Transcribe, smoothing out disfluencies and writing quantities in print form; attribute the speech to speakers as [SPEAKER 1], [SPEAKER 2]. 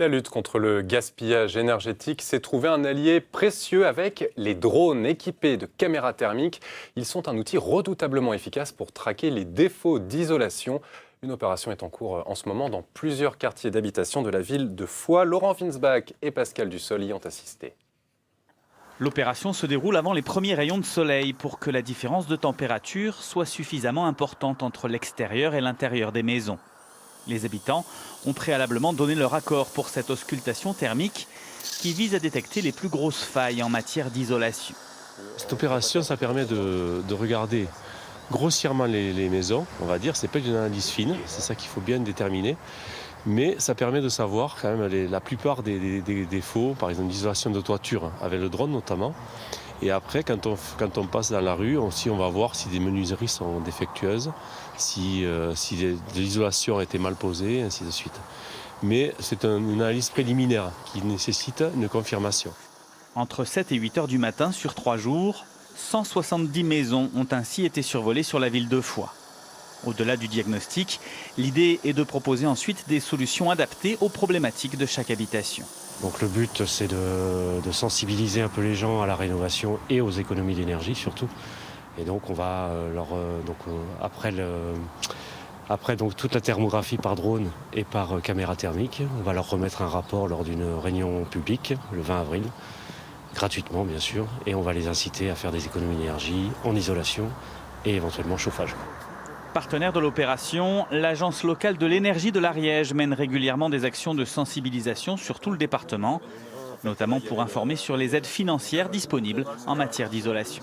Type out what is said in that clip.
[SPEAKER 1] La lutte contre le gaspillage énergétique s'est trouvé un allié précieux avec les drones équipés de caméras thermiques. Ils sont un outil redoutablement efficace pour traquer les défauts d'isolation. Une opération est en cours en ce moment dans plusieurs quartiers d'habitation de la ville de Foix. Laurent Winsbach et Pascal Dussol y ont assisté.
[SPEAKER 2] L'opération se déroule avant les premiers rayons de soleil pour que la différence de température soit suffisamment importante entre l'extérieur et l'intérieur des maisons. Les habitants ont préalablement donné leur accord pour cette auscultation thermique qui vise à détecter les plus grosses failles en matière d'isolation.
[SPEAKER 3] Cette opération, ça permet de regarder grossièrement les maisons, on va dire. C'est pas une analyse fine, c'est ça qu'il faut bien déterminer. Mais ça permet de savoir quand même la plupart des défauts, par exemple l'isolation de toiture, avec le drone notamment. Et après, quand on passe dans la rue, aussi, on va voir si des menuiseries sont défectueuses, si l'isolation a été mal posée, ainsi de suite. Mais c'est une analyse préliminaire qui nécessite une confirmation.
[SPEAKER 2] Entre 7 et 8 heures du matin sur 3 jours, 170 maisons ont ainsi été survolées sur la ville de Foix. Au-delà du diagnostic, l'idée est de proposer ensuite des solutions adaptées aux problématiques de chaque habitation.
[SPEAKER 4] Donc le but, c'est de sensibiliser un peu les gens à la rénovation et aux économies d'énergie surtout. Et donc on va après toute la thermographie par drone et par caméra thermique, on va leur remettre un rapport lors d'une réunion publique le 20 avril, gratuitement bien sûr, et on va les inciter à faire des économies d'énergie en isolation et éventuellement chauffage.
[SPEAKER 2] Partenaire de l'opération, l'Agence locale de l'énergie de l'Ariège mène régulièrement des actions de sensibilisation sur tout le département, notamment pour informer sur les aides financières disponibles en matière d'isolation.